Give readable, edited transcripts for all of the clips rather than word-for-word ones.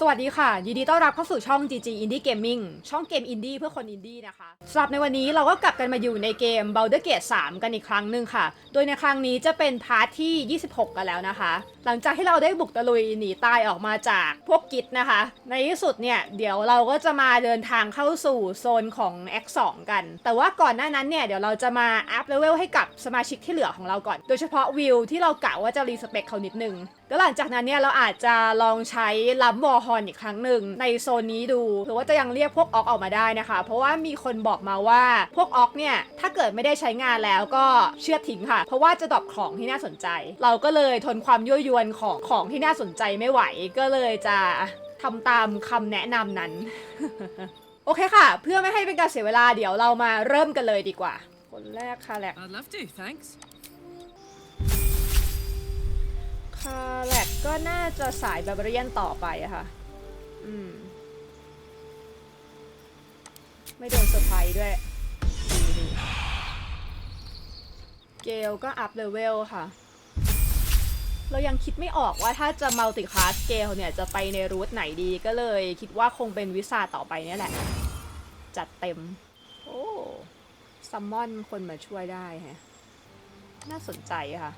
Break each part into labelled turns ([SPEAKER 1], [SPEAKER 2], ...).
[SPEAKER 1] สวัสดีค่ะยินดีต้อนรับเข้าสู่ช่อง GG Indie Gaming ช่องเกมอินดี้เพื่อคนอินดี้นะคะสำหรับในวันนี้เราก็กลับกันมาอยู่ในเกม Baldur 3 กันอีกครั้งหนึ่งค่ะโดยในครั้งนี้จะเป็นพาร์ทที่26กันแล้วนะคะหลังจากที่เราได้บุกตะลุยหนีตายออกมาจากพวกกิจนะคะในที่สุดเนี่ยเดี๋ยวเราก็จะมาเดินทางเข้าสู่โซนของ X2 กันแต่ว่าก่อนหน้านั้นเนี่ยเดี๋ยวเราจะมาอัพเลเวลให้กับสมาชิกที่เหลือของเราก่อนโดยเฉพาะวิวที่เรากะว่าจะรีสเปคเขานิดนึงแล้วหลังจากนั้นเนี่ยเราอาจจะลองใช้ลัมวอร์ฮอนอีกครั้งหนึ่งในโซนนี้ดูหรือว่าจะยังเรียกพวกออกออกมาได้นะคะเพราะว่ามีคนบอกมาว่าพวกออกเนี่ยถ้าเกิดไม่ได้ใช้งานแล้วก็เชือดทิ้งค่ะเพราะว่าจะดรอปของที่น่าสนใจเราก็เลยทนความยั่วยวนของที่น่าสนใจไม่ไหวก็เลยจะทำตามคำแนะนำนั้น โอเคค่ะเพื่อไม่ให้เป็นการเสียเวลาเดี๋ยวเรามาเริ่มกันเลยดีกว่าคนแรกค่ะแหละ
[SPEAKER 2] I'd love to, thanks.
[SPEAKER 1] คาแลกก็น่าจะสายบาร์เบเรียนต่อไปอะค่ะไม่โดนเซอร์ไพรส์ด้วยดีเกลก็อัพเลเวลค่ะเรายังคิดไม่ออกว่าถ้าจะมัลติคลาสเกลเนี่ยจะไปในรูทไหนดีก็เลยคิดว่าคงเป็นวิชาต่อไปเนี่ยแหละจัดเต็มโอ้ซัมมอนคนมาช่วยได้ฮะน่าสนใจค่ะ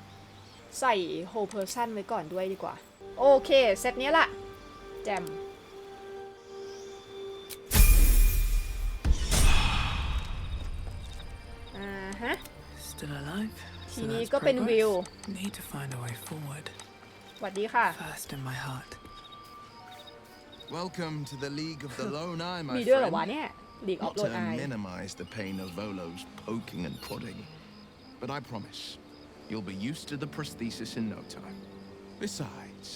[SPEAKER 1] ใส่โฮเพอร์ซันไว้ก่อนด้วยดีกว่าโอเคเซตนี้ละแจมฮะ
[SPEAKER 2] Still alive?
[SPEAKER 1] ทีนี้ก็เป็นวิว
[SPEAKER 2] Need to find a way forward.
[SPEAKER 1] สวัสดีค่ะ
[SPEAKER 2] First in my heart.
[SPEAKER 3] Welcome to the League of the Lone Eye, my
[SPEAKER 1] มีด้วยเหรอ
[SPEAKER 3] friend.
[SPEAKER 1] วะเนี่ย League of
[SPEAKER 3] Not
[SPEAKER 1] Lone
[SPEAKER 3] to
[SPEAKER 1] Eye
[SPEAKER 3] minimize the pain of Volo's poking and prodding, but I promise you'll be used to the prosthesis in no time. Besides,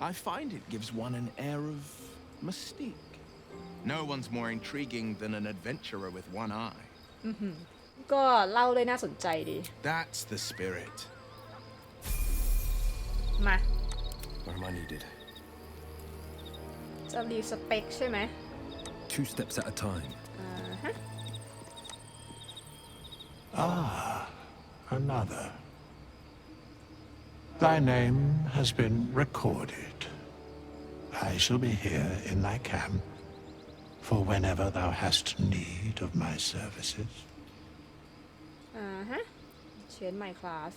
[SPEAKER 3] I find it gives one an air of mystique. No one's more intriguing than an adventurer with one eye.
[SPEAKER 1] ก็เล่าเลยน่าสนใจดี
[SPEAKER 3] That's the spirit.
[SPEAKER 1] มา
[SPEAKER 4] Where am I needed?
[SPEAKER 1] จะรีสเปคใช่ไหม
[SPEAKER 4] 2 steps at a time.
[SPEAKER 5] Another. Thy name has been recorded. I shall be here in thy camp for whenever thou hast need of my services.
[SPEAKER 1] Change my class.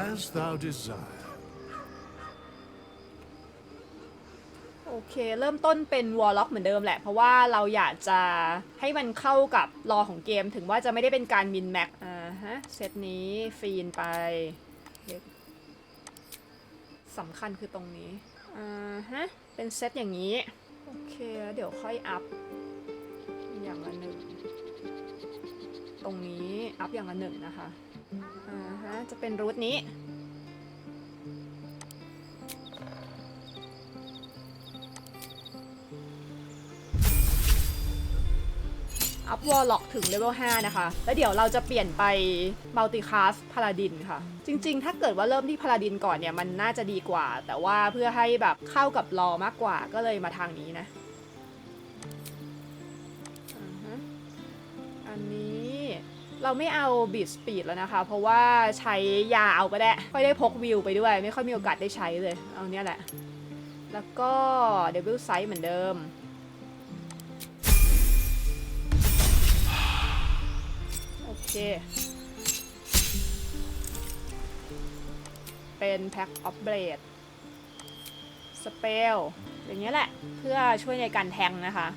[SPEAKER 5] As thou desire.
[SPEAKER 1] โอเคเริ่มต้นเป็นวอลล็อกเหมือนเดิมแหละเพราะว่าเราอยากจะให้มันเข้ากับรอของเกมถึงว่าจะไม่ได้เป็นการมินแม็กเซตนี้ฟีนไปสำคัญคือตรงนี้เป็นเซตอย่างนี้โอเคเดี๋ยวค่อยอัพอย่างละหนึ่งตรงนี้อัพอย่างละหนึ่งนะคะจะเป็นรูทนี้อัพวอลล็อกถึงเลเวล5นะคะแล้วเดี๋ยวเราจะเปลี่ยนไปมัลติคลาสพาลาดินค่ะจริงๆถ้าเกิดว่าเริ่มที่พาลาดินก่อนเนี่ยมันน่าจะดีกว่าแต่ว่าเพื่อให้แบบเข้ากับรอมากกว่าก็เลยมาทางนี้นะอันนี้เราไม่เอาบีทสปีดแล้วนะคะเพราะว่าใช้ยาเอาก็ได้ค่อยได้พกวิวไปด้วยไม่ค่อยมีโอกาสได้ใช้เลยเอาเนี้ยแหละแล้วก็เดบิวไซส์เหมือนเดิมโอเคเป็นแพ็คออฟเบรดสเปลอย่างเงี้ยแหละเพื่อช่วยในการแทงนะคะ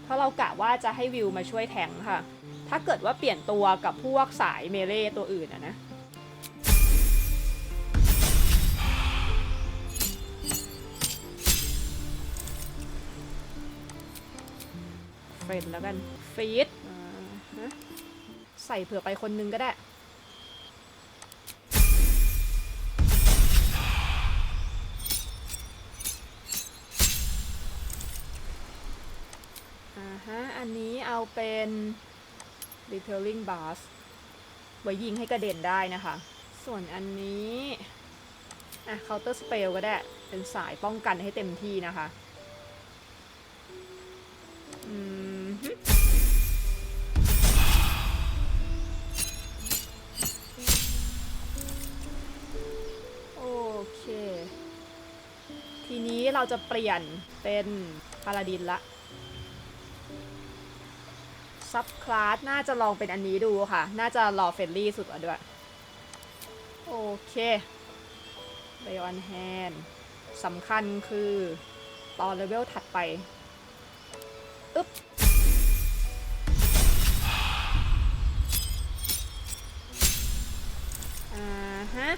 [SPEAKER 1] เพราะเรากะว่าจะให้วิวมาช่วยแทงค่ะถ้าเกิดว่าเปลี่ยนตัวกับพวกสายเมเล่ตัวอื่นนะเฟรนแล้วกันฟีดใส่เผื่อไปคนนึงก็ได้อันนี้เอาเป็น repelling bars ไว้ยิงให้กระเด็นได้นะคะส่วนอันนี้counter spell ก็ได้เป็นสายป้องกันให้เต็มที่นะคะโอเค ทีนี้เราจะเปลี่ยนเป็นพาลาดินละซับคลาสน่าจะลองเป็นอันนี้ดูค่ะน่าจะรอเฟรนลี่สุดกว่าด้วยโอเคไบออนแฮนสำคัญคือตอนเลเวลถัดไปอึ๊บฮะ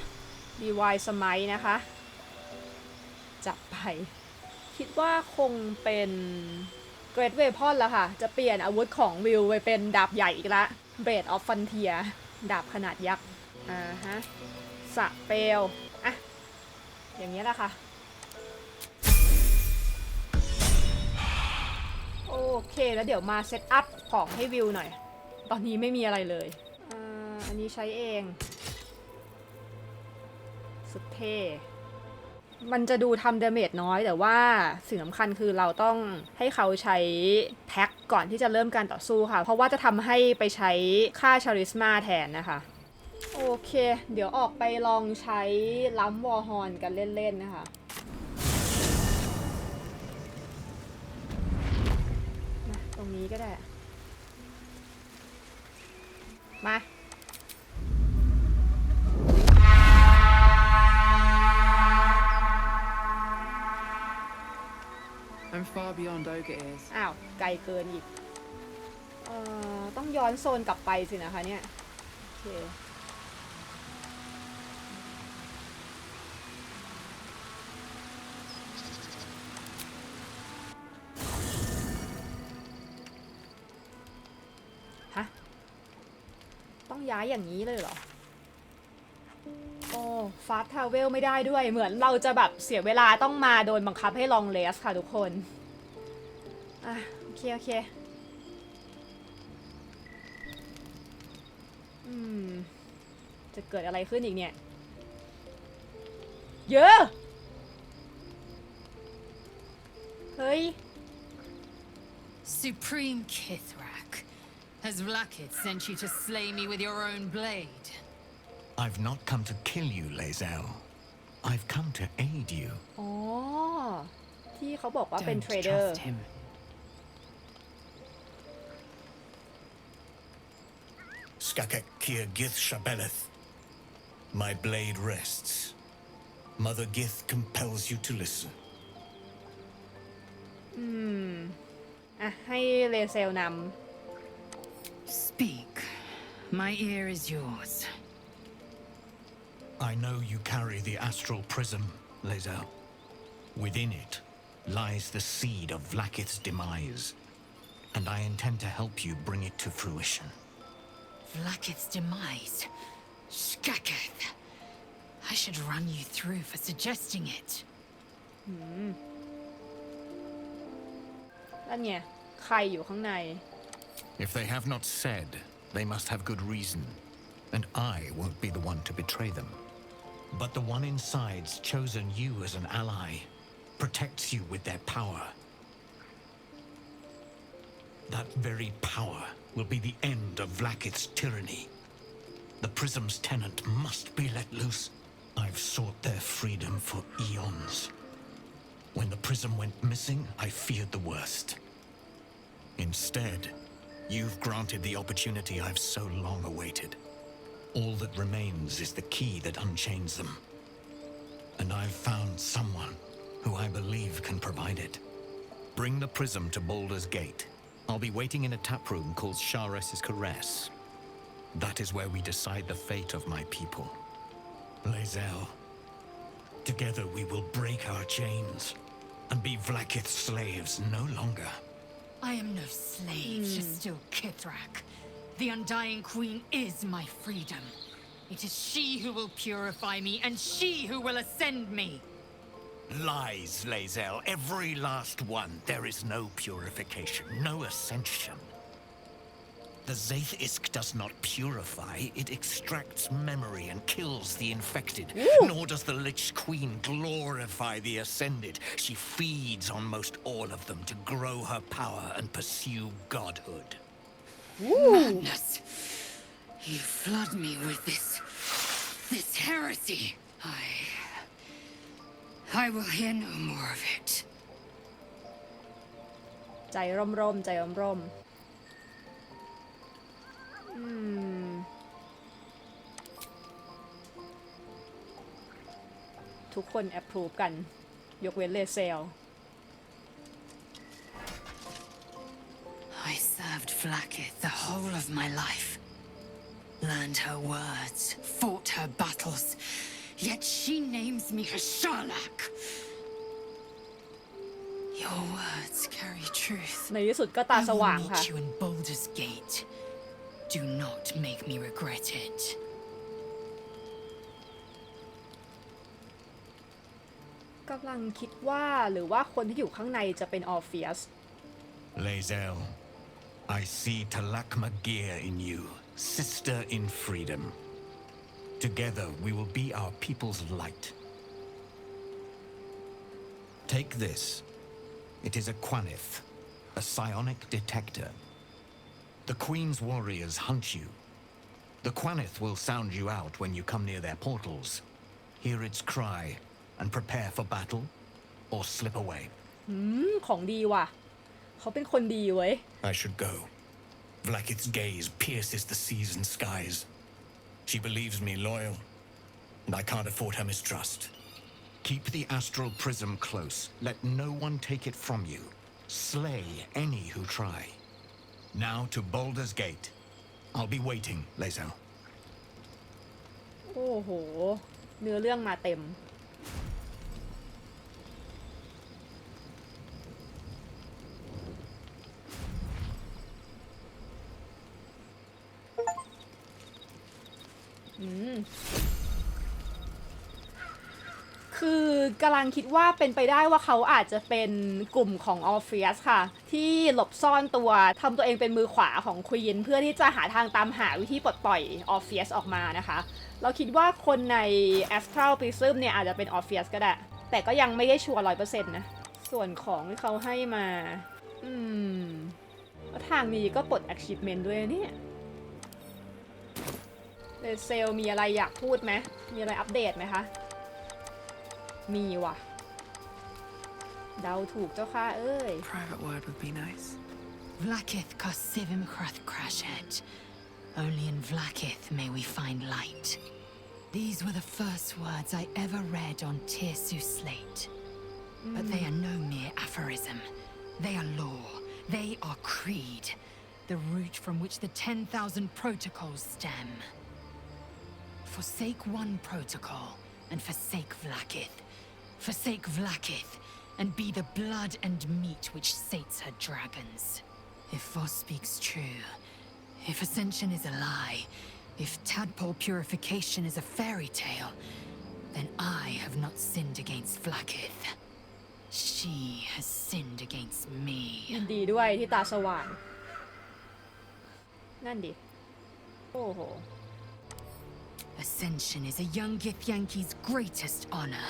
[SPEAKER 1] ดีวายสมัยนะคะจับไปคิดว่าคงเป็นเกรดเวพอนแล้วค่ะจะเปลี่ยนอาวุธของวิลไปเป็นดาบใหญ่อีกละเบรดออฟฟันเทียดาบขนาดยักษ์ฮะสะเปลอะอย่างนี้แหละค่ะโอเคแล้วเดี๋ยวมาเซตอัพของให้วิวหน่อยตอนนี้ไม่มีอะไรเลยอันนี้ใช้เองสุดเท่มันจะดูทำดาเมจน้อยแต่ว่าสิ่งสำคัญคือเราต้องให้เขาใช้แท็กก่อนที่จะเริ่มการต่อสู้ค่ะเพราะว่าจะทำให้ไปใช้ค่าชาริสมาแทนนะคะโอเคเดี๋ยวออกไปลองใช้ลัมวอร์ฮอนกันเล่นๆนะคะตรงนี้ก็ได้มา
[SPEAKER 2] I'm far beyond ogre ears.
[SPEAKER 1] อ้าวไกลเกินอีกต้องย้อนโซนกลับไปสินะคะเนี่ยโอเคฮะต้องย้ายอย่างนี้เลยเหรอโอ้ฟาสต์ทราเวลไม่ได้ด้วยเหมือนเราจะแบบเสียเวลาต้องมาโดนบังคับให้ลองเลสค่ะทุกคนโอเคโอเคจะเกิดอะไรขึ้นอีกเนี่ยเยอะเฮ้ย
[SPEAKER 6] Supreme Kithrak, has Vlaakith sent you to slay me with your own blade?
[SPEAKER 7] I've not come to kill you, Lae'zel. I've come to aid you.
[SPEAKER 1] อ๋อที่เขาบอกว่าเป็น
[SPEAKER 2] Don't
[SPEAKER 1] เทรดเดอร์
[SPEAKER 2] trust him.
[SPEAKER 8] Skakek Kier Gith Shabeleth. My blade rests. Mother Gith compels you to listen.
[SPEAKER 1] ให้เลเซลน
[SPEAKER 6] Speak. My ear is yours.
[SPEAKER 8] I know you carry the astral prism, Lae'zel.
[SPEAKER 7] Within it lies the seed of Vlaakith's demise, and I intend to help you bring it to fruition.
[SPEAKER 6] Vlaakith's demise. Skaketh. I should run you through for suggesting it.
[SPEAKER 1] นั่นไงใครอยู่ข้างใน
[SPEAKER 7] If they have not said, they must have good reason, and I won't be the one to betray them. But the one inside's chosen you as an ally, protects you with their power. That very power will be the end of Vlaakith's tyranny. The prism's tenant must be let loose. I've sought their freedom for eons. When the prism went missing, I feared the worst. Instead, you've granted the opportunity I've so long awaited. All that remains is the key that unchains them. And I've found someone who I believe can provide it. Bring the prism to Baldur's Gate. I'll be waiting in a taproom called Shares's Caress. That is where we decide the fate of my people. Lae'zel, together we will break our chains and be Vlaakith's slaves no longer.
[SPEAKER 6] I am no slave to still Kithrak. The Undying Queen is my freedom. It is she who will purify me, and she who will ascend me.
[SPEAKER 7] Lies, Lae'zel, every last one. There is no purification, no ascension. The Zaith Isk does not purify, it extracts memory and kills the infected. Nor does the Lich Queen glorify the ascended. She feeds on most all of them to grow her power and pursue godhood.
[SPEAKER 6] Madness! You flood me with this heresy. I I will hear no more of it.
[SPEAKER 1] ใจร่มๆใจร่มๆทุกคน approve กันยกเว้นเลเซล
[SPEAKER 6] I served Vlaakith the whole of my life. Learned her words, fought her battles, yet she names me her Sherlock. Your words carry truth.
[SPEAKER 1] ในที่สุดก็ตา
[SPEAKER 6] I
[SPEAKER 1] ส
[SPEAKER 6] will
[SPEAKER 1] ว่าง
[SPEAKER 6] meet
[SPEAKER 1] ค่ะ
[SPEAKER 6] you in Baldur's Gate. Do not make me regret it.
[SPEAKER 1] กำลังคิดว่าหรือว่าคนที่อยู่ข้างในจะเป็นออร์เฟียส
[SPEAKER 7] Lae'zel, I see Talakma Gear in you, sister in freedom. Together we will be our people's light. Take this. It is a Quanith, a psionic detector. The Queen's warriors hunt you. The Quanith will sound you out when you come near their portals. Hear its cry and prepare for battle, or slip away.
[SPEAKER 1] ของดีว่ะเขาเป็นคนดีเว้ย
[SPEAKER 8] I should go. Vlaakith's gaze pierces the seas and skies. She believes me loyal, and I can't afford her mistrust.
[SPEAKER 7] Keep the astral prism close. Let no one take it from you. Slay any who try. Now to Baldur's Gate. I'll be waiting, Lae'zel.
[SPEAKER 1] โอ้โหเนื้อเรื่องมาเต็มคือกำลังคิดว่าเป็นไปได้ว่าเขาอาจจะเป็นกลุ่มของออร์เฟียสค่ะที่หลบซ่อนตัวทำตัวเองเป็นมือขวาของควีนเพื่อที่จะหาทางตามหาวิธีปลดปล่อยออร์เฟียสออกมานะคะเราคิดว่าคนใน Astral Prism เนี่ยอาจจะเป็นออร์เฟียสก็ได้แต่ก็ยังไม่ได้ชัวร์ 100% นะส่วนของที่เขาให้มาแล้วทางนี้ก็ปลด achievement ด้วยเนี่ยเลเซลมีอะไรอยากพูดไหมมีอะไรอัปเดตไหมคะมีว่ะเดาถูกเจ้าค่ะเอ้ย
[SPEAKER 2] Private word would be nice.
[SPEAKER 6] Vlaakith Kosivim Krath Crashhead. Only in Vlaakith may we find light. These were the first words I ever read on Tirsu slate. But they are no mere aphorism. They are law. They are creed. The root from which the 10,000 protocols stem. Forsake one protocol and forsake Vlaakith. Forsake Vlaakith and be the blood and meat which sates her dragons. If Voss speaks true, if Ascension is a lie, if tadpole purification is a fairy tale, then I have not sinned against Vlaakith. She has sinned against me.
[SPEAKER 1] ยินดีด้วยที่ตาสว่างนั่นดิโอ้โห
[SPEAKER 6] Ascension is a young Githyanki's greatest honor.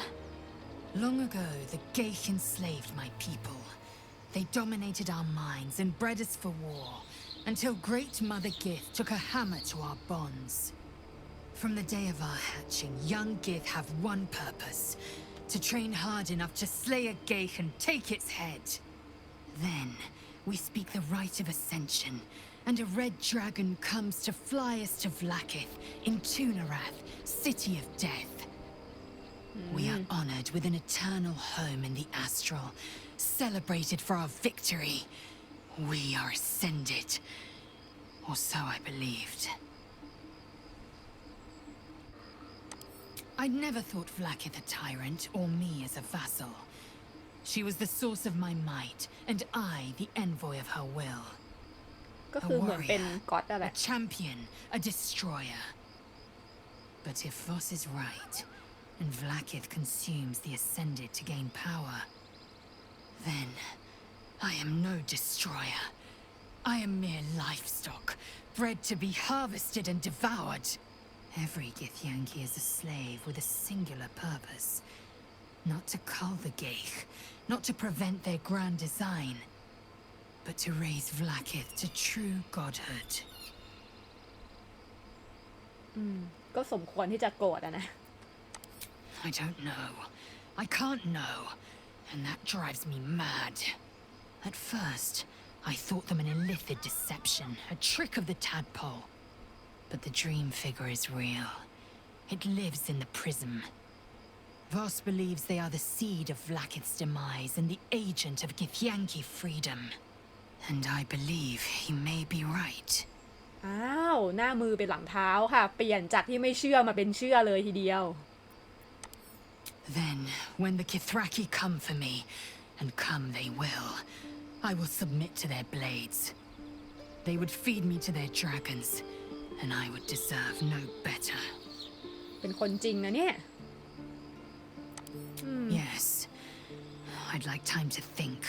[SPEAKER 6] Long ago, the Gale enslaved my people. They dominated our minds and bred us for war, until Great Mother Gith took a hammer to our bonds. From the day of our hatching, young Gith have one purpose: to train hard enough to slay a Gale and take its head. Then, we speak the rite of Ascension, and a red dragon comes to fly us to Vlaakith in Tunarath, City of Death. We are honored with an eternal home in the astral, celebrated for our victory. We are ascended, or so I believed. I'd never thought Vlaakith a tyrant, or me as a vassal. She was the source of my might, and I the envoy of her will.
[SPEAKER 1] ก็คือเหมือนเป็นก๊อตอะไร
[SPEAKER 6] A champion, a destroyer. But if Voss is right, and Vlaakith consumes the Ascended to gain power, then I am no destroyer. I am mere livestock, bred to be harvested and devoured. Every Githyanki is a slave with a singular purpose. Not to cull the Gale, not to prevent their grand design, but to raise Vlaakith to true godhood. ก็สมควรที่จะโกรธอะนะ I don't know. I can't know, and that drives me mad. At first, I thought them an illithid deception, a trick of the tadpole. But the dream figure is real. It lives in the prism. Voss believes they are the seed of Vlaakith's demise and the agent of Githyanki freedom. And I believe he may be right.
[SPEAKER 1] อ้าวหน้ามือเป็นหลังเท้าค่ะเปลี่ยนจากที่ไม่เชื่อมาเป็นเชื่อเลยทีเดียว
[SPEAKER 6] Then, when the Kithraki come for me, and come they will, I will submit to their blades. They would feed me to their dragons, and I would deserve no better.
[SPEAKER 1] เป็นคนจริงนะเนี่ย
[SPEAKER 6] Yes, I'd like time to think.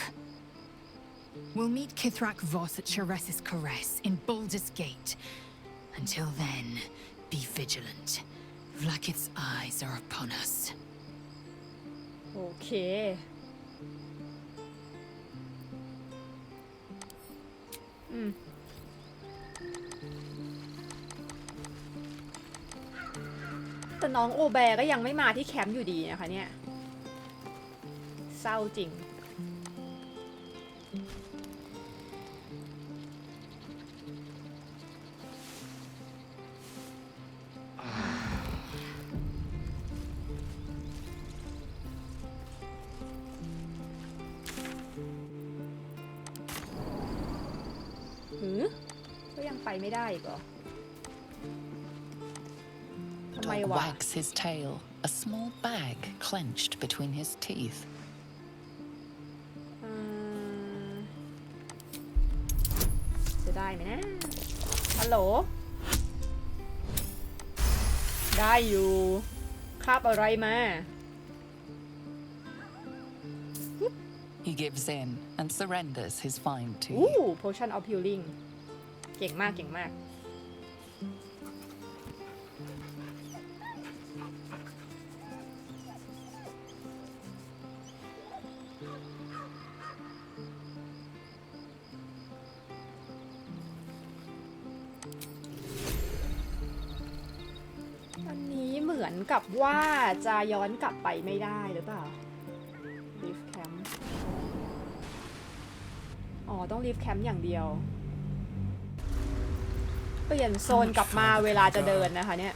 [SPEAKER 6] We'll meet Kithrak Voss at Cheres's Caress in Baldur's Gate. Until then, be vigilant. Vlaakith's eyes are upon us.
[SPEAKER 1] โอเคแต่น้องโอแบร์ก็ยังไม่มาที่แคมป์อยู่ดีนะคะเนี่ยเศร้าจริงก็ยังไปไม่ได้อีกเหรอทำไม
[SPEAKER 9] Dog
[SPEAKER 1] วะ
[SPEAKER 9] wags his tail, a small bag clenched between his teeth.
[SPEAKER 1] จะได้ไหมนะฮัลโหลได้อยู่คาบอะไรมา
[SPEAKER 9] He gives in and surrenders his find to
[SPEAKER 1] อู้
[SPEAKER 9] you.
[SPEAKER 1] potion of healing เก่งมากเก่งมากอันนี้เหมือนกับว่าจะย้อนกลับไปไม่ได้หรือเปล่า leave camp อ๋อต้อง leave camp อย่างเดียวเปลี่ยนโซนกลับมาเวลาจะเดินนะคะเนี่ย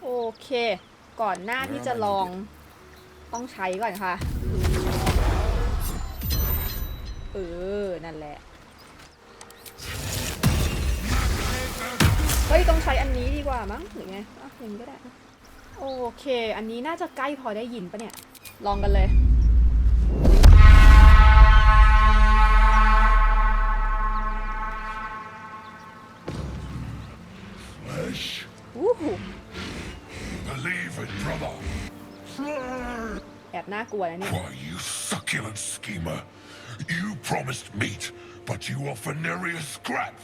[SPEAKER 1] โอเคก่อนหน้าที่จะลองต้องใช้ก่อนค่ะนั่นแหละเฮ้ยต้องใช้อันนี้ดีกว่ามั้งหรือไงอย่างนี้ก็ได้โอเคอันนี้น่าจะใกล้พอได้ยินปะเนี่ยลองกันเลย
[SPEAKER 5] Believe it, brother.
[SPEAKER 1] แอบน่ากลัวนะเนี่ย
[SPEAKER 5] Why, you succulent schemer. You promised meat, but you offer nary a scrap.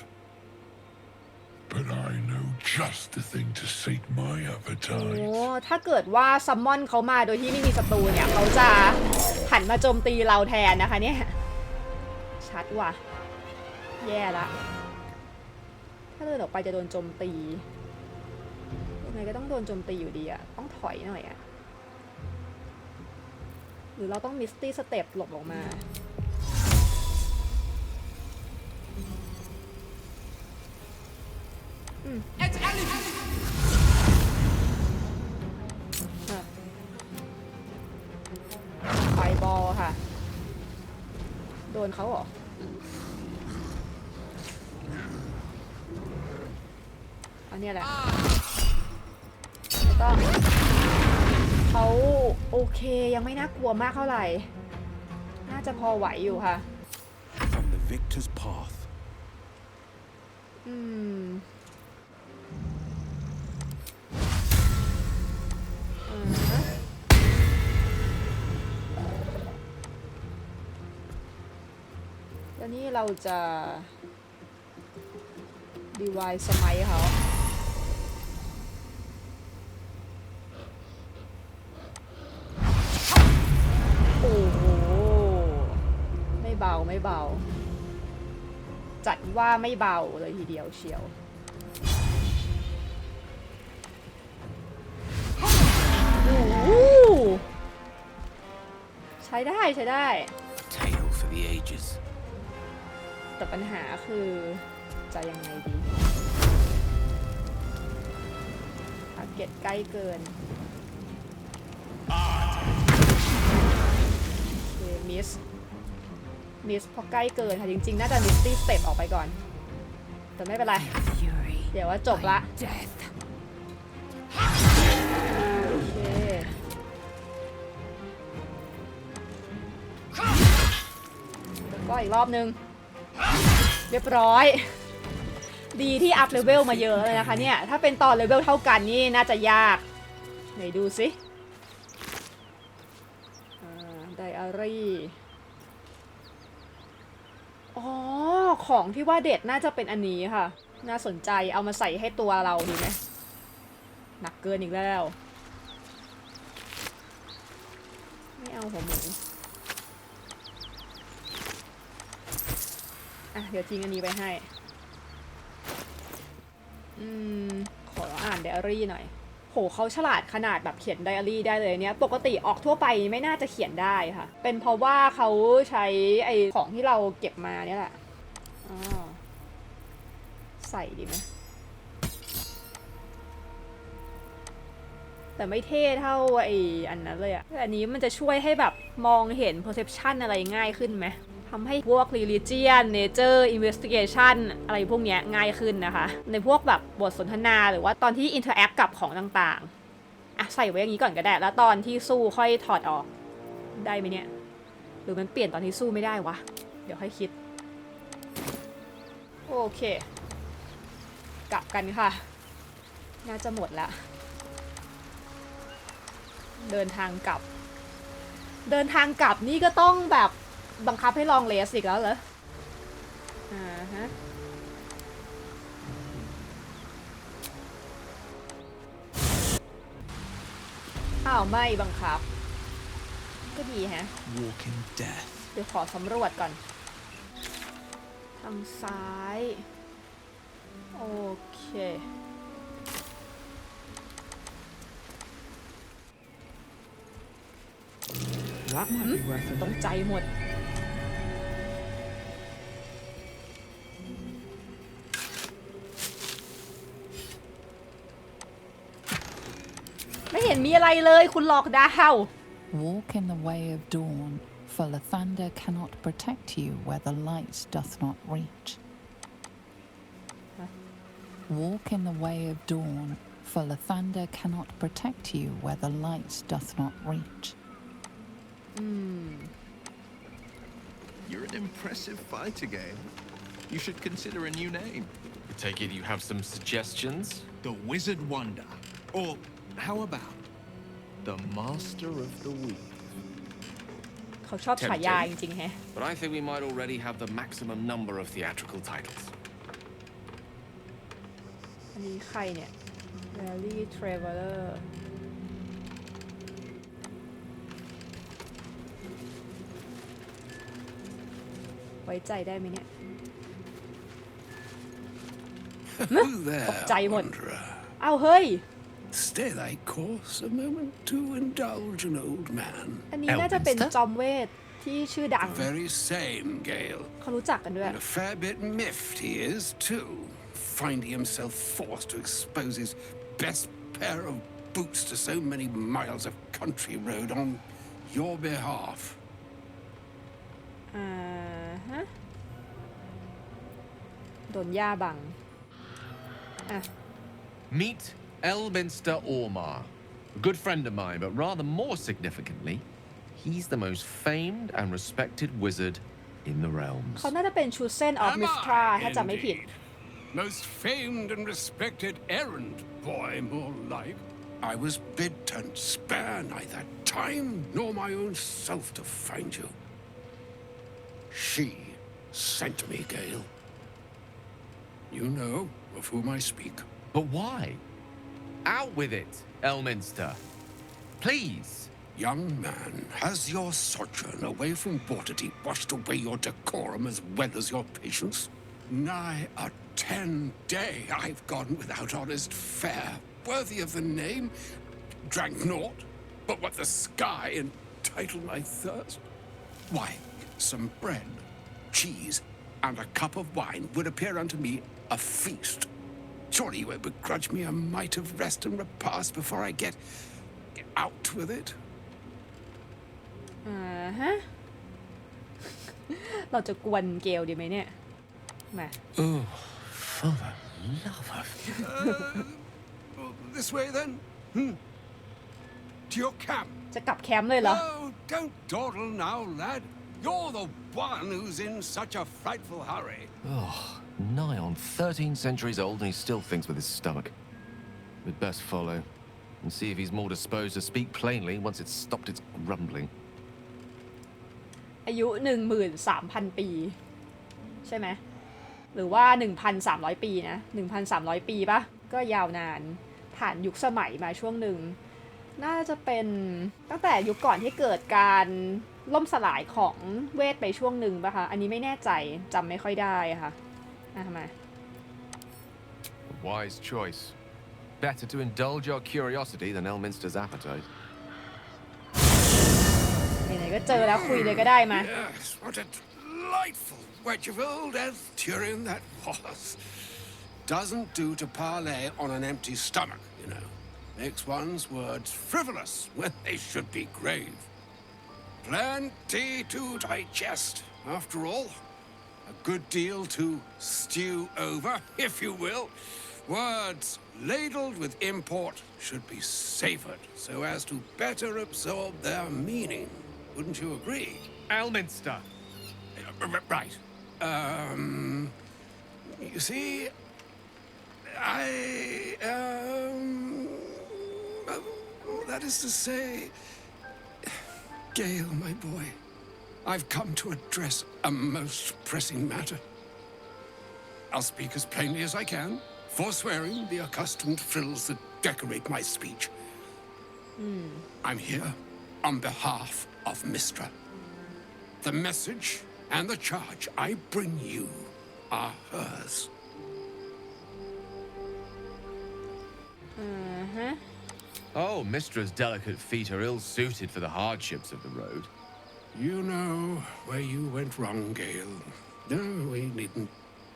[SPEAKER 5] But I know just the thing to sate my
[SPEAKER 1] โอ้
[SPEAKER 5] appetite.
[SPEAKER 1] ถ้าเกิดว่าซัมมอนเขามาโดยที่ไม่มีศัตรูเนี่ยเขาจะหันมาโจมตีเราแทนนะคะเนี่ยชัดว่ะแย่ละถ้าเดินออกไปจะโดนโจมตียังไงก็ต้องโดนโจมตีอยู่ดีอะต้องถอยหน่อยอะหรือเราต้องมิสตี้สเต็ปหลบออกมาไฟบอลค่ะโดนเขาเหรออันนี้แหละแล้วก็เขาโอเคยังไม่น่ากลัวมากเท่าไหร่น่าจะพอไหวอยู่ค่ะ
[SPEAKER 4] From the victor's path.
[SPEAKER 1] แล้วนี่เราจะดีไวซ์สมัยเขาโอ้โหไม่เบาไม่เบาจัดว่าไม่เบาเลยทีเดียวเชียว ได้ใช้ได้
[SPEAKER 4] Tale for the ages.
[SPEAKER 1] แต่ปัญหาคือจะยังไงดีทาร์เก็ตใกล้เกินโอเคมิสพอใกล้เกินค่ะจริงๆน่าจะมิสตี้สเต็ปออกไปก่อนแต่ไม่เป็นไรเดี๋ยวว่าจบละโอเคแล้วก็อีกรอบนึงเรียบร้อยดีที่อัพเลเวลมาเยอะเลยนะคะเนี่ยถ้าเป็นตอนเลเวลเท่ากันนี่น่าจะยากไหนดูสิไดอารี่อ๋อของที่ว่าเด็ดน่าจะเป็นอันนี้ค่ะน่าสนใจเอามาใส่ให้ตัวเราดีไหมหนักเกินอีกแล้วไม่เอาหัวหมูเดี๋ยวทิ้งอันนี้ไปให้ขออ่านไดอารี่หน่อยโหเขาฉลาดขนาดแบบเขียนไดอารี่ได้เลยเนี่ยปกติออกทั่วไปไม่น่าจะเขียนได้ค่ะเป็นเพราะว่าเขาใช้ไอ้ของที่เราเก็บมาเนี่ยแหละใส่ดีไหมแต่ไม่เท่เท่าไอ้อันนั้นเลยอะอันนี้มันจะช่วยให้แบบมองเห็น perception อะไรง่ายขึ้นไหมทำให้พวก religion nature investigation อะไรพวกนี้ง่ายขึ้นนะคะในพวกแบบบทสนทนาหรือว่าตอนที่ interact กับของต่างๆใส่ไว้อย่างนี้ก่อนก็ได้แล้วตอนที่สู้ค่อยถอดออกได้ไหมเนี่ยหรือมันเปลี่ยนตอนที่สู้ไม่ได้วะเดี๋ยวค่อยคิดโอเคกลับกันค่ะน่าจะหมดละเดินทางกลับนี่ก็ต้องแบบบังคับให้ลองเลสอีกแล้วเหรอฮะไม่บังคับก็ดีฮะ
[SPEAKER 4] Walk in death.
[SPEAKER 1] เดี๋ยวขอสำรวจก่อนทางซ้ายโอเค
[SPEAKER 2] That might be worth a
[SPEAKER 1] ตกใจหมดไม่เห็นมีอะไรเลยคุณหลอกดาว
[SPEAKER 9] Walk in the way of dawn, for Lathander cannot protect you where the light doth not reach. Walk in the way of dawn, for Lathander cannot protect you where the light doth not reach.
[SPEAKER 3] You're an impressive fighter, Gale. You should consider a new name.
[SPEAKER 10] I take it you have some suggestions?
[SPEAKER 3] The Wizard Wonder. Or how about the Master of the Weave?
[SPEAKER 1] เขาชอบฉายาจริงๆแฮะ
[SPEAKER 10] But I think we might already have the maximum number of theatrical titles.
[SPEAKER 1] อันนี้ใครเนี่ย Rally Traveler ไว้ใจได้ไหมเนี่ย
[SPEAKER 4] Who
[SPEAKER 1] ตกใจ
[SPEAKER 4] there,
[SPEAKER 1] หมด
[SPEAKER 4] wanderer?
[SPEAKER 1] เฮ้ย
[SPEAKER 4] Stay thy course a moment to indulge an old man.
[SPEAKER 1] อันนี้น่าจะเป็นจอมเวทที่ชื่อดัง
[SPEAKER 4] The very same, Gale.
[SPEAKER 1] เขารู้จักกันด้วย
[SPEAKER 4] And a fair bit miffed he is, too, finding himself forced to expose his best pair of boots to so many miles of country road on your behalf.
[SPEAKER 1] โดนย่าบัง
[SPEAKER 10] Meet Elminster Ormar, a good friend of mine, but rather more significantly, he's the most famed and respected wizard in the realms.
[SPEAKER 1] เขาน่าจะเป็นชูเซนออฟมิสทราถ้าจำไม่ผิด
[SPEAKER 4] Most famed and respected errand boy, more like. I was bid to spare neither time nor my own self to find you. She sent me, Gale. You know of whom I speak.
[SPEAKER 10] But why? Out with it, Elminster. Please.
[SPEAKER 4] Young man, has your sojourn away from Waterdeep washed away your decorum as well as your patience? Nigh a 10-day I've gone without honest fare, worthy of the name, drank naught but what the sky entitled my thirst. Why, some bread, cheese, and a cup of wine would appear unto me a feast. Surely you won't begrudge me a mite of rest and repast before I get out with it.
[SPEAKER 1] ฮะ เราจะกวนเกลดีไหมเนี่ย มา
[SPEAKER 10] Oh, for the love of...
[SPEAKER 4] This way then? To your camp.
[SPEAKER 1] จะกลับแคมป์เลยเหรอ
[SPEAKER 4] Oh, don't dawdle now, lad. You're the one who's in such a frightful hurry.
[SPEAKER 10] Oh, nigh on 13 centuries old and he still thinks with his stomach. We'd best follow and see if he's more disposed to speak plainly once it's stopped its grumbling.
[SPEAKER 1] อายุ 13,000 ปี ใช่ไหม หรือว่า 1,300 ปีนะ 1,300 ปีปะก็ยาวนานผ่านยุคสมัยมาช่วงหนึ่ง น่าจะเป็นตั้งแต่ยุคก่อนที่เกิดการล่มสลายของเวทไปช่วงหนึ่งปะคะ อันนี้ไม่แน่ใจจำไม่ค่อยได้ค่ะทำไม
[SPEAKER 10] A wise choice. Better to indulge your curiosity than Elminster's appetite.
[SPEAKER 1] ไหนๆก็เจอแล้วคุยเลยก็ได้มา
[SPEAKER 4] Yes, what a delightful wedge of old Elthurian that was. Doesn't do to parley on an empty stomach, you know. Makes one's words frivolous when they should be grave. Plenty to digest, after all. A good deal to stew over, if you will. Words ladled with import should be savored so as to better absorb their meaning. Wouldn't you agree?
[SPEAKER 10] Elminster!
[SPEAKER 4] Right. You see, that is to say, Gale, my boy, I've come to address a most pressing matter. I'll speak as plainly as I can, forswearing the accustomed frills that decorate my speech. I'm here on behalf of Mistra. The message and the charge I bring you are hers.
[SPEAKER 10] Oh, Mistra's delicate feet are ill-suited for the hardships of the road.
[SPEAKER 4] You know where you went wrong, Gale. No, we needn't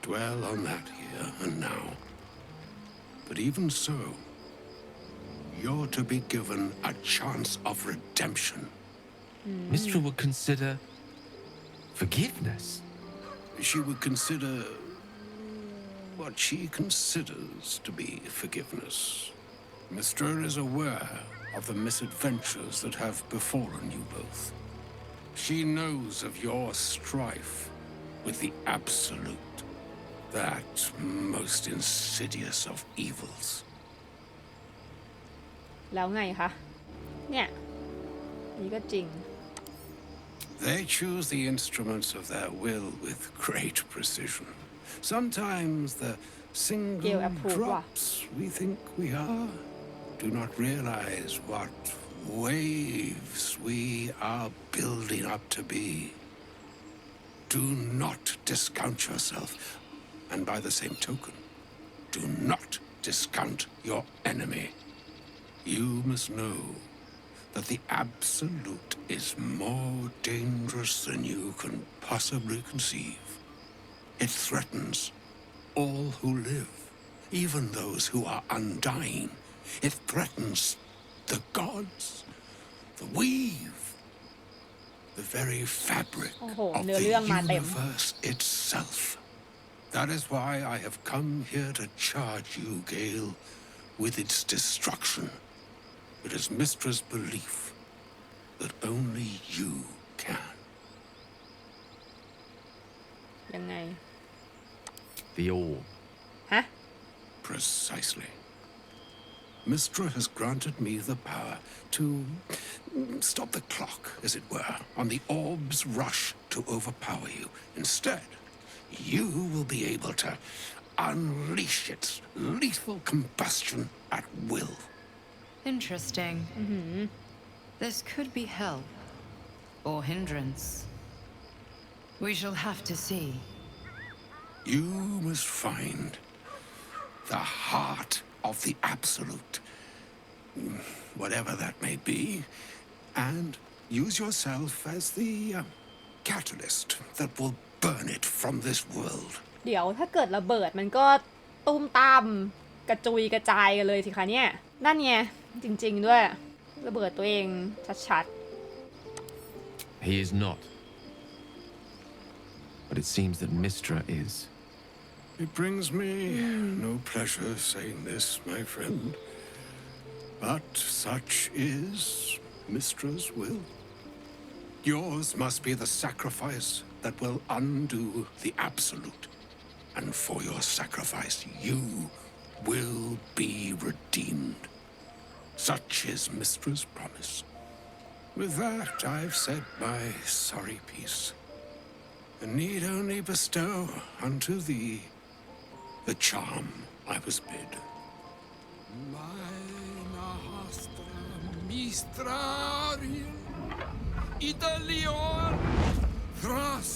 [SPEAKER 4] dwell on that here and now. But even so, you're to be given a chance of redemption.
[SPEAKER 10] Mistra would consider forgiveness.
[SPEAKER 4] She would consider what she considers to be forgiveness. Mistra is aware of the misadventures that have befallen you both. She knows of your strife with the Absolute, that most insidious of evils.
[SPEAKER 1] แล้วไงคะ เนี่ย นี่ก็จริง
[SPEAKER 4] They choose the instruments of their will with great precision. Sometimes the single drops we think we are do not realize what waves we are building up to be. Do not discount yourself, and by the same token, do not discount your enemy. You must know that the Absolute is more dangerous than you can possibly conceive. It threatens all who live, even those who are undying. It threatens the gods, the weave, the very fabric of the universe itself. That is why I have come here to charge you, Gale, with its destruction. It is Mistra's belief that only you can.
[SPEAKER 1] ยังไง
[SPEAKER 10] The orb.
[SPEAKER 1] ฮะ
[SPEAKER 4] Precisely. Mistra has granted me the power to stop the clock, as it were, on the orb's rush to overpower you. Instead, you will be able to unleash its lethal combustion at will.
[SPEAKER 6] Interesting. This could be help or hindrance. We shall have to see.
[SPEAKER 4] You must find the heart of the Absolute, whatever that may be, and use yourself as the catalyst that will burn it from this world.
[SPEAKER 1] เดี๋ยวถ้าเกิดระเบิดมันก็ตุ้มตามกระจุยกระจายกันเลยสิคะเนี่ยนั่นไงจริงๆด้วยระเบิดตัวเองชัด
[SPEAKER 10] He is not. But it seems that Mystra is.
[SPEAKER 4] It brings me no pleasure saying this, my friend. But such is Mystra's will. Yours must be the sacrifice that will undo the absolute. And for your sacrifice, you will be redeemed. Such is Mystra's promise. With that, I've said my sorry piece, and need only bestow unto thee the charm I was bid. Mina hastra mistrarium Italior thras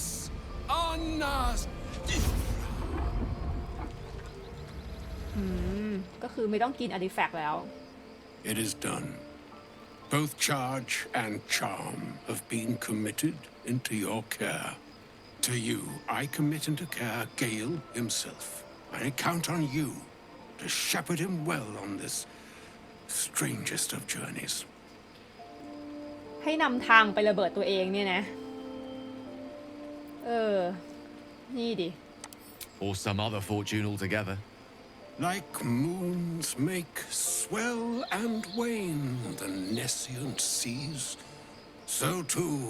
[SPEAKER 4] annas
[SPEAKER 1] ก็คือไม่ต้องกินอาร์ติแฟกต์แล้ว
[SPEAKER 4] It is done. Both charge and charm have been committed into your care. To you, I commit into care Gale himself. I count on you to shepherd him well on this strangest of journeys.
[SPEAKER 1] ให้นำทางไประเบิดตัวเองเนี่ยนะนี่ดิ
[SPEAKER 10] Or some other fortune altogether.
[SPEAKER 4] Like moons make swell and wane the nescient seas, so too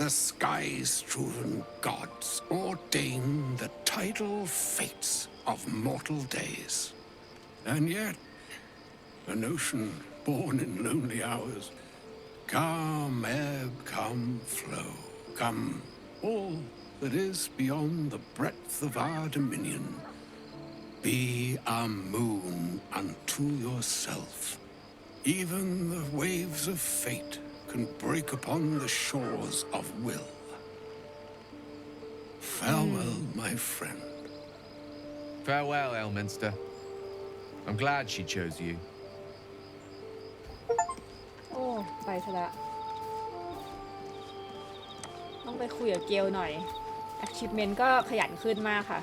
[SPEAKER 4] the sky-strewn gods ordain the tidal fates of mortal days. And yet, an ocean born in lonely hours, come ebb, come flow, come all that is beyond the breadth of our dominion. Be a moon unto yourself. Even the waves of fate can break upon the shores of will. Farewell, my friend.
[SPEAKER 10] Farewell, Elminster. I'm glad she chose you.
[SPEAKER 1] โอ้ไปซะละต้องไปคุยกับเกลหน่อย achievement ก็ขยันขึ้นมากค่ะ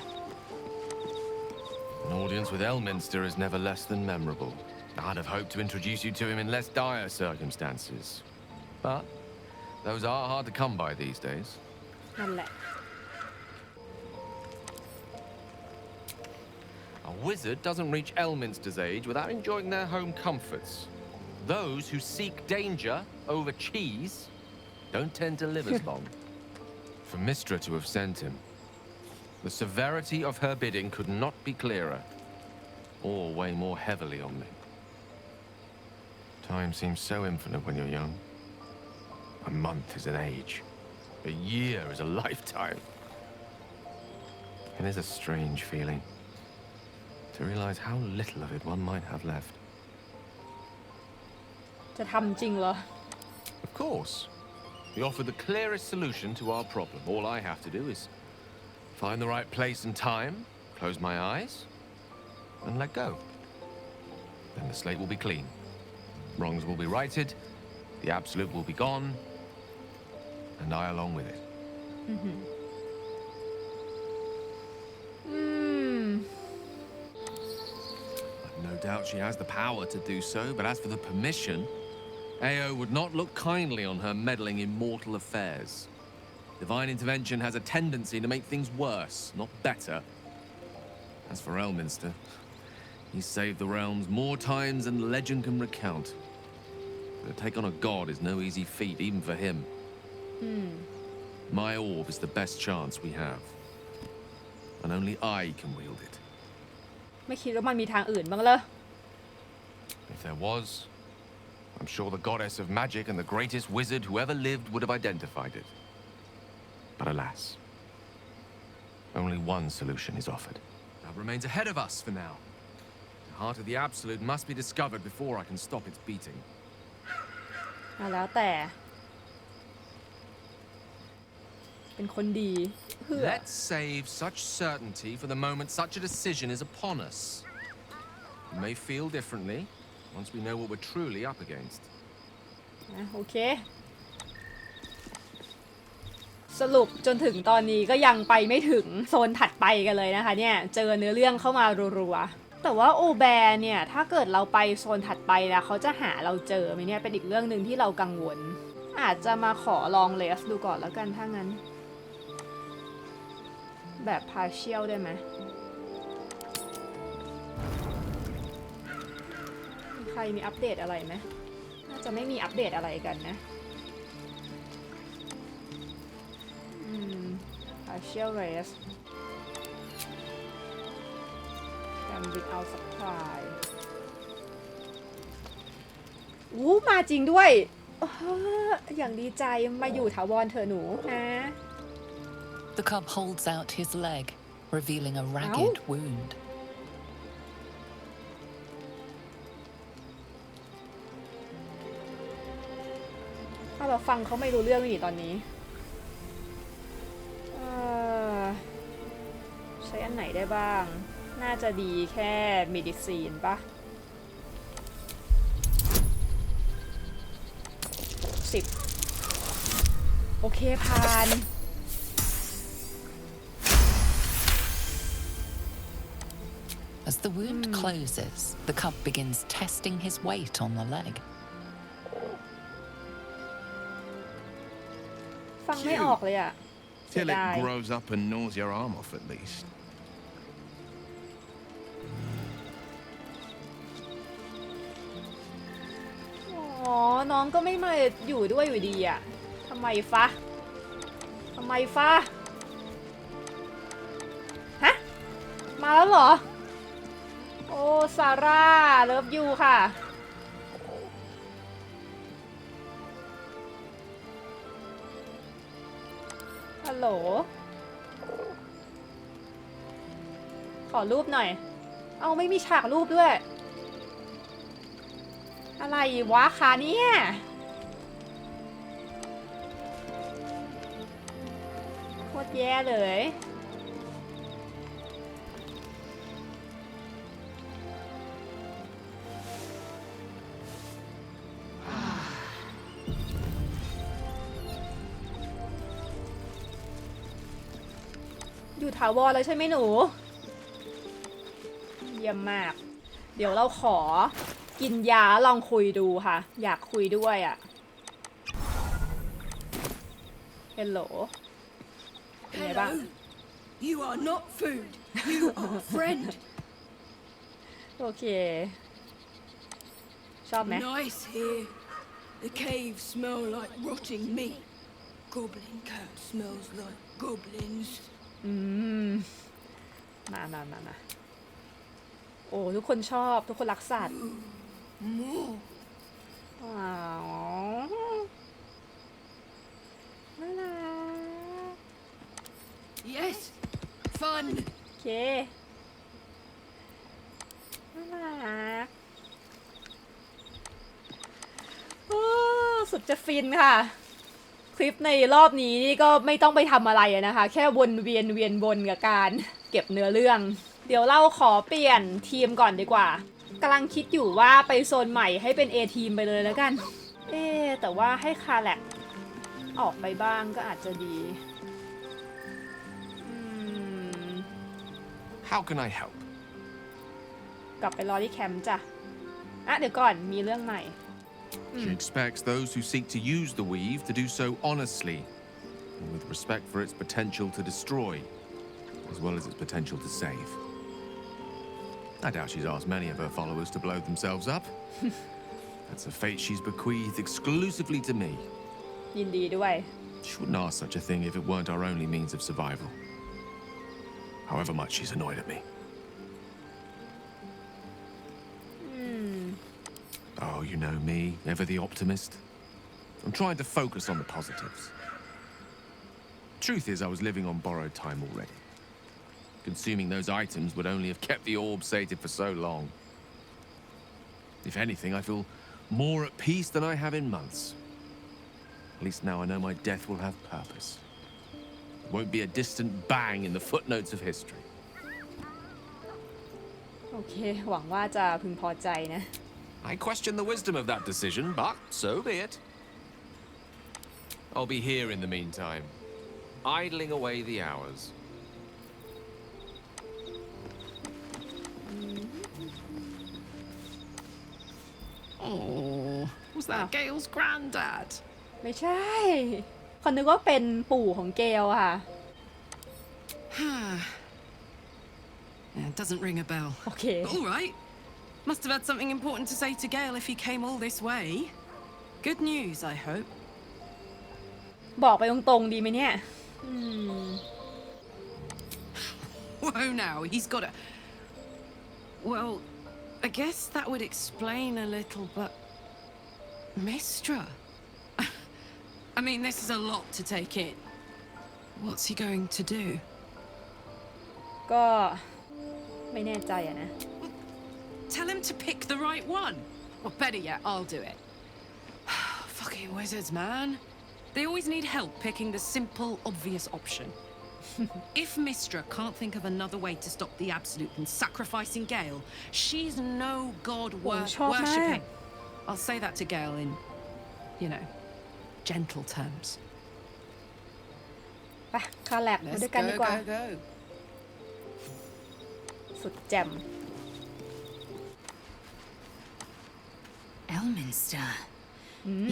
[SPEAKER 10] An audience with Elminster is never less than memorable. I'd have hoped to introduce you to him in less dire circumstances. But those are hard to come by these days.
[SPEAKER 1] นั่นแหละ
[SPEAKER 10] A wizard doesn't reach Elminster's age without enjoying their home comforts. Those who seek danger over cheese don't tend to live as long. For Mystra to have sent him, the severity of her bidding could not be clearer, or weigh more heavily on me. Time seems so infinite when you're young. A month is an age. A year is a lifetime. It is a strange feeling to realize how little of it one might have left.
[SPEAKER 1] จะทำจริงเหรอ
[SPEAKER 10] Of course. We offer the clearest solution to our problem. All I have to do is find the right place and time, close my eyes, and let go. Then the slate will be clean. Wrongs will be righted, the absolute will be gone, and I along with it. I've no doubt she has the power to do so, but as for the permission, Ao would not look kindly on her meddling in mortal affairs. Divine intervention has a tendency to make things worse, not better. As for Elminster, he's saved the realms more times than legend can recount. But to take on a god is no easy feat, even for him. My orb is the best chance we have. And only I can wield it.
[SPEAKER 1] ไม่คิดว่ามันมีทางอื่นบ้างเหรอ
[SPEAKER 10] If there was, I'm sure the goddess of magic and the greatest wizard who ever lived would have identified it. But alas, only one solution is offered. That remains ahead of us for now. The heart of the Absolute must be discovered before I can stop its beating.
[SPEAKER 1] แล้วแต่ เป็นคนดีเพื่อ
[SPEAKER 10] Let's save such certainty for the moment such a decision is upon us. We may feel differently once we know what we're truly up against.
[SPEAKER 1] โอเค สรุปจนถึงตอนนี้ก็ยังไปไม่ถึงโซนถัดไปกันเลยนะคะเนี่ยเจอเนื้อเรื่องเข้ามารัวๆแต่ว่าโอแบร์เนี่ยถ้าเกิดเราไปโซนถัดไปแล้วเขาจะหาเราเจอไหมเนี่ยเป็นอีกเรื่องหนึ่งที่เรากังวลอาจจะมาขอลองเลสดูก่อนแล้วกันถ้างั้นแบบพาเชียลได้ไหมใครมีอัปเดตอะไรไหมน่าจะไม่มีอัปเดตอะไรกันนะpartial race can bring out supply มาจริงด้วยอย่างดีใจมาอยู่ถาวรเธอหนูนะ
[SPEAKER 9] The cub holds out his leg, revealing a ragged wound.
[SPEAKER 1] ถ้าเราฟังเขาไม่รู้เรื่องนี่ตอนนี้ใช้อันไหนได้บ้างน่าจะดีแค่เมดิซีนปะ10โอเคผ่าน
[SPEAKER 9] As the wound closes, the cub begins testing his weight on the leg.
[SPEAKER 1] ฟังไม่ออกเลยอะ
[SPEAKER 3] Till it grows up and gnaws your arm off at least.
[SPEAKER 1] อ๋อน้องก็ไม่มาอยู่ด้วยอยู่ดีอะทำไมฟะฮะมาแล้วเหรอโอ้ซาร่าเลิฟยูค่ะฮัลโหลขอรูปหน่อยเอาไม่มีฉากรูปด้วยอะไรวะคะเนี่ยโคตรแย่เลยอยู่ถาวรเลยใช่ไหมหนูเยี่ยมมากเดี๋ยวเราขอกินยาลองคุยดูค่ะอยากคุยด้วยอ่ะเฮลโหลเป็นไงบ้าง
[SPEAKER 11] You are not food. You are friend.
[SPEAKER 1] โอเคชอบไหม
[SPEAKER 11] Nice here. The caves smell like rotting meat. Goblin cat smells like goblins.
[SPEAKER 1] มาโอ้ทุกคนชอบทุกคนรักสัตว์ว้าวน่ารัก
[SPEAKER 11] Yes, fun.
[SPEAKER 1] โอเคน่ารักสุดจะฟินค่ะคลิปในรอบนี้นี่ก็ไม่ต้องไปทำอะไรนะคะแค่วนเวียนวนกับการเก็บเนื้อเรื่องเดี๋ยวเราขอเปลี่ยนทีมก่อนดีกว่ากำลังคิดอยู่ว่าไปโซนใหม่ให้เป็น A ทีมไปเลยแล้วกันแต่ว่าให้คาแลกออกไปบ้างก็อาจจะดี
[SPEAKER 3] How can I help?
[SPEAKER 1] กลับไปรอที่แคมป์จ้ะเดี๋ยวก่อนมีเรื่องใหม่
[SPEAKER 3] She expects those who seek to use the weave to do so honestly and with respect for its potential to destroy as well as its potential to save. I doubt she's asked many of her followers to blow themselves up. That's a fate she's bequeathed exclusively to me.
[SPEAKER 1] ยินดีด้วย
[SPEAKER 3] She wouldn't ask such a thing if it weren't our only means of survival. However much she's annoyed at me. Oh, you know me, ever the optimist. I'm trying to focus on the positives. Truth is, I was living on borrowed time already. Consuming those items would only have kept the orb sated for so long. If anything, I feel more at peace than I have in months. At least now I know my death will have purpose. It won't be a distant bang in the footnotes of history.
[SPEAKER 1] โอเคหวังว่าจะพึงพอใจนะ
[SPEAKER 3] I question the wisdom of that decision, but so be it. I'll be here in the meantime,
[SPEAKER 10] idling away the hours. Oh, was that Gale's granddad?
[SPEAKER 1] ไม่ใช่คนนึกว่าเป็นปู่ของเกลค่ะ
[SPEAKER 12] Yeah, it doesn't ring a bell.
[SPEAKER 1] โอเค
[SPEAKER 12] All right. Must have had something important to say to Gale if he came all this way. Good news, I hope.
[SPEAKER 1] บอกไปตรงๆดีไหมเนี่ย
[SPEAKER 12] Whoa now, he's got a... Well, I guess that would explain a little, but... Mistra? I mean, this is a lot to take in. What's he going to do?
[SPEAKER 1] ก็ไม่แน่ใจอะนะ
[SPEAKER 12] Tell him to pick the right one. Or better yet, I'll do it. Fucking wizards, man. They always need help picking the simple, obvious option. If Mistra can't think of another way to stop the Absolute than sacrificing Gale, she's no god worshipping. I'll say that to Gale in, you know, gentle terms.
[SPEAKER 1] ไปคาแลบมาด้วยกันดีกว่า
[SPEAKER 12] go.
[SPEAKER 1] สุดแจ่ม
[SPEAKER 6] Elminster.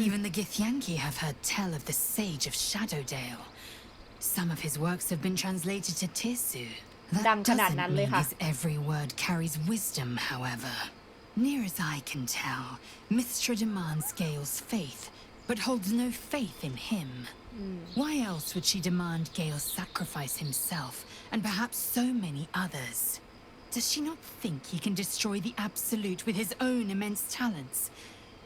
[SPEAKER 6] Even the Githyanki have heard tell of the Sage of Shadowdale. Some of his works have been translated to Tirsu. That doesn't mean his every word carries wisdom, however. Near as I can tell, Mistra demands Gale's faith, but holds no faith in him. Why else would she demand Gale sacrifice himself, and perhaps so many others? Does she not think he can destroy the Absolute with his own immense talents?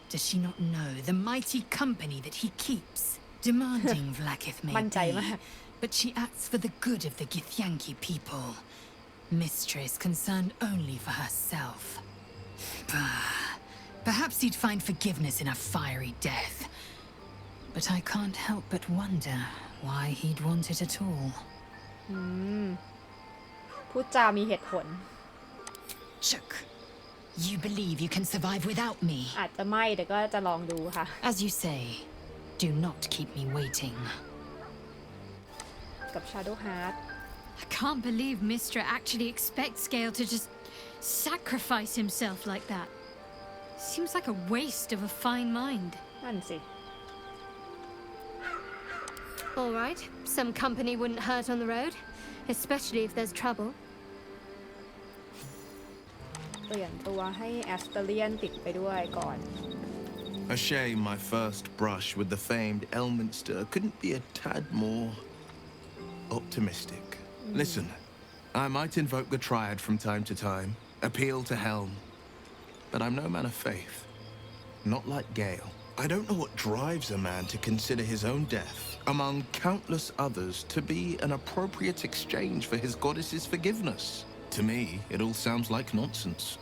[SPEAKER 6] Does she not know the mighty company that he keeps? Demanding Vlaakith may be, but she acts for the good of the Githyanki people. Mistra is concerned only for herself. Perhaps he'd find forgiveness in a fiery death. But I can't help but wonder why he'd want it at all.
[SPEAKER 1] พูดจามีเหตุผล
[SPEAKER 6] Chuk, you believe you can survive without me?
[SPEAKER 1] อาจจะไม่แต่ก็จะลองดูค่ะ
[SPEAKER 6] As you say, do not keep me waiting.
[SPEAKER 1] กับ Shadow Heart
[SPEAKER 13] I can't believe Mistra actually expects Gale to just sacrifice himself like that. Seems like a waste of a fine mind.
[SPEAKER 1] นั่นสิ
[SPEAKER 13] All right, some company wouldn't hurt on the road, especially if there's trouble.
[SPEAKER 1] เปลี่ยนตัวให้แอสเตเลียนติดไปด้วยก่อน
[SPEAKER 3] A shame my first brush with the famed Elminster couldn't be a tad more optimistic. Listen, I might invoke the Triad from time to time, appeal to Helm, but I'm no man of faith. Not like Gale. I don't know what drives a man to consider his own death, among countless others, to be an appropriate exchange for his goddess's forgiveness. To me, it all sounds like nonsense.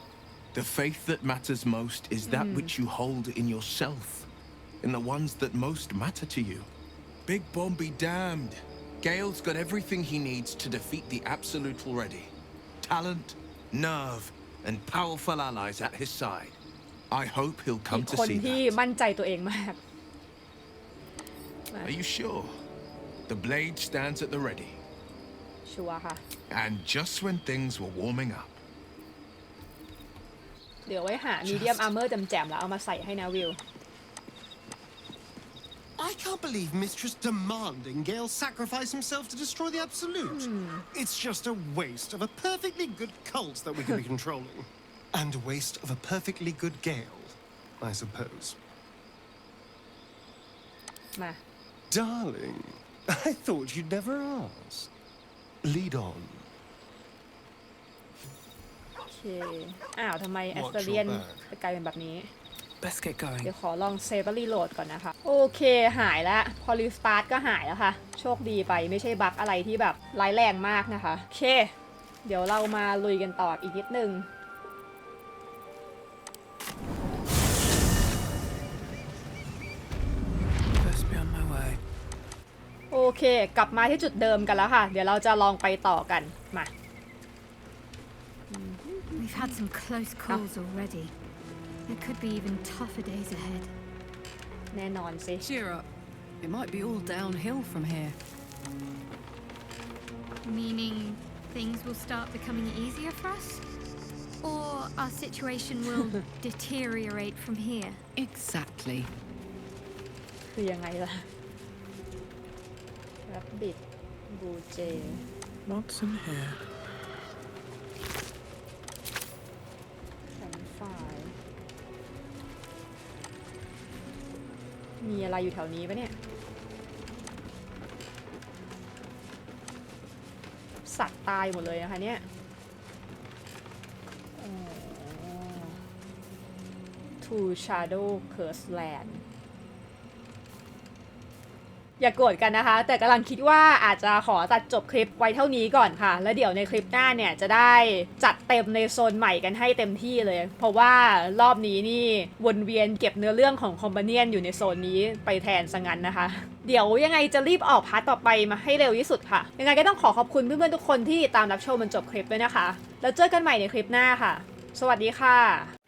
[SPEAKER 3] The faith that matters most is that which you hold in yourself, in the ones that most matter to you. Big Bomb be damned. Gale's got everything he needs to defeat the Absolute already. Talent, nerve, and powerful allies at his side. I hope he'll come to see
[SPEAKER 1] คนที่
[SPEAKER 3] that.
[SPEAKER 1] มั่นใจตัวเองมาก
[SPEAKER 3] Are you sure? The blade stands at the ready.
[SPEAKER 1] ชัวร์ค่ะ
[SPEAKER 3] And just when things were warming up.
[SPEAKER 1] เดี๋ยวไว้หามีเดียมอาร์เมอร์แจ่มๆแล้วเอามาใส่ให้นะวิว
[SPEAKER 14] I can't believe Mistress demanding Gale sacrifice himself to destroy the Absolute. It's just a waste of a perfectly good cult that we could be controlling. And a waste of a perfectly good Gale, I suppose.
[SPEAKER 1] มา
[SPEAKER 14] Darling, I thought you'd never ask. Lead on.
[SPEAKER 1] โอเคอ้าวทำไมแอสเตเลียนจะกลายเป็นแบบนี้
[SPEAKER 12] Let's get going.
[SPEAKER 1] เดี๋ยวขอลองเซฟรีโหลดก่อนนะคะ โอเคหายแล้วพอรีสตาร์ทก็หายแล้วค่ะ โชคดีไปไม่ใช่บั๊กอะไรที่แบบร้ายแรงมากนะคะ โอเค เดี๋ยวเรามาลุยกันต่ออีกนิดนึง
[SPEAKER 12] Best be on my way.
[SPEAKER 1] โอเคกลับมาที่จุดเดิมกันแล้วค่ะ เดี๋ยวเราจะลองไปต่อกันมา
[SPEAKER 13] We've had some close calls already. There could be even tougher days ahead.
[SPEAKER 1] แน่นอนสิ
[SPEAKER 12] Cheer up. It might be all downhill from here.
[SPEAKER 13] Meaning things will start becoming easier for us? Or our situation will deteriorate from here?
[SPEAKER 12] Exactly.
[SPEAKER 1] คือยังไงล่ะ Rabbit Blue Jay
[SPEAKER 2] What's in here?
[SPEAKER 1] แข็งฝ่ายมีอะไรอยู่แถวนี้ปะเนี่ย สัตว์ตายหมดเลยนะคะเนี่ย To Shadow Curse Land อย่าโกรธกันนะคะ แต่กำลังคิดว่าอาจจะขอตัดจบคลิปไว้เท่านี้ก่อนค่ะ แล้วเดี๋ยวในคลิปหน้าเนี่ยจะได้จัดเต็มในโซนใหม่กันให้เต็มที่เลย เพราะว่ารอบนี้นี่วนเวียนเก็บเนื้อเรื่องของคอมบาเนียนอยู่ในโซนนี้ไปแทนซะงั้นนะคะ เดี๋ยวยังไงจะรีบออกพาร์ทต่อไปมาให้เร็วที่สุดค่ะ ยังไงก็ต้องขอบคุณเพื่อนๆทุกคนที่ตามรับชมจนจบคลิปด้วยนะคะ แล้วเจอกันใหม่ในคลิปหน้าค่ะ สวัสดีค่ะ